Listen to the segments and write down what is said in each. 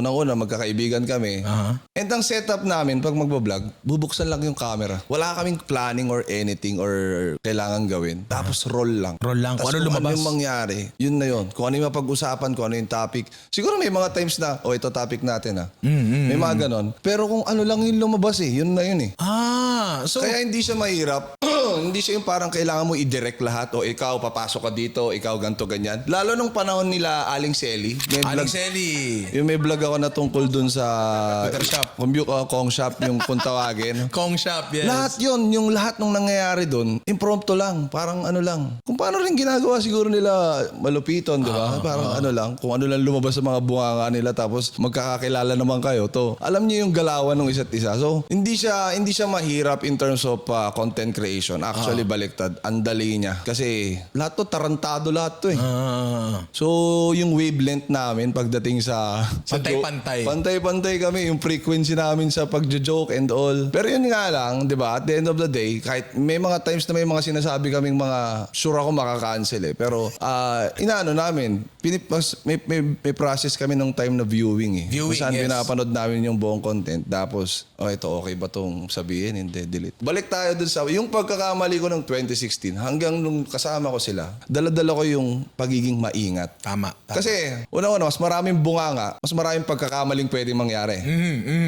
Unang-una, magkakaibigan kami. And ang setup namin, pag magbablog, bubuksan lang yung camera. Wala kaming planning or anything or kailangan gawin. Tapos roll lang. Roll lang. Kung Tapos ano lumabas. Ano yung mangyari, yun na yun. Kung ano yung mapag-usapan, kung ano yung topic. Siguro may mga times na, ito topic natin may mga ganon. Pero kung ano lang yung lumabas yun na yun So, Kaya hindi siya mahirap. Hindi siya yung parang kailangan mo i-direct lahat o ikaw papasok ka dito, ikaw ganto ganyan. Lalo nung panahon nila Aling Selly. Aling Selly. Yung may vlog ako na tungkol dun sa Computer shop. Kong shop yung kung tawagin. Kong shop, yes. Lahat yun, yung lahat nung nangyayari dun, impromptu lang, parang ano lang. Kung paano rin ginagawa siguro nila malupiton, di ba? Parang ano lang, kung ano lang lumabas sa mga bunganga nila tapos magkakakilala naman kayo, to alam niyo yung galawan ng isa't isa. So, hindi siya mahirap in terms of content creation. Actually, baliktad. Ang dali niya. Kasi lahat to, tarantado lahat to So, yung wavelength namin pagdating sa Pantay-pantay. Pantay-pantay kami. Yung frequency namin sa pagjo-joke and all. Pero yun nga lang, di ba? At the end of the day, kahit may mga times na may mga sinasabi kaming mga sure ako makakancel Pero, inaano namin, may process kami nung time na viewing Viewing, Kung saan yes. pinapanood namin yung buong content. Tapos, ito okay ba tong sabihin? Hindi, delete. Balik tayo dun sa, yung pagkakamali ko ng 2016, hanggang nung kasama ko sila, dala-dala ko yung pagiging maingat. Tama. Kasi, una-una, mas maraming bunganga, mas maraming pagkakamaling pwedeng mangyari.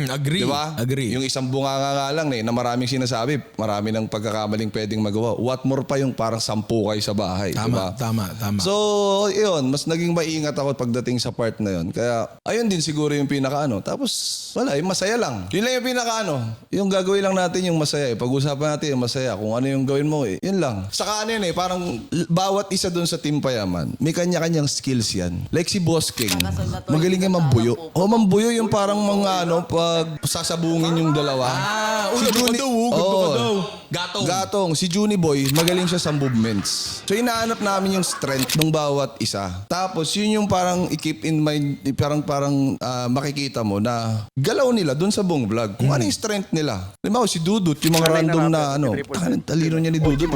Agree. Di ba? Agree. Yung isang bunganga nga lang na maraming sinasabi, marami ng pagkakamaling pwedeng magawa. What more pa yung parang 10 kayo sa bahay. Tama, diba? tama. So, yun, mas naging maingat ako pagdating sa part na yun. Kaya, ayun din siguro yung pinakaano. Tapos, wala, yung masaya lang. Yun lang yung pinakaano. Yung gagawin lang natin yung masaya Pag-usapan natin yung masaya. Kung ano yung gawin mo yun lang. Saka ano yun parang bawat isa dun sa Team Payaman, may kanya-kanyang skills yan. Like si Boss King, magaling yung mambuyo. Mambuyo yung parang mga pag sasabungin yung dalawa. Si Juni daw. Gatong. Si Juni Boy, magaling siya sa movements. So, inaanap namin yung strength ng bawat isa. Tapos, yun yung parang i-keep in mind, parang makikita mo na galaw nila dun sa buong vlog. Kung ano yung strength nila. Halimbawa, si Dudut, yung mga random na talino niya ni Dudut.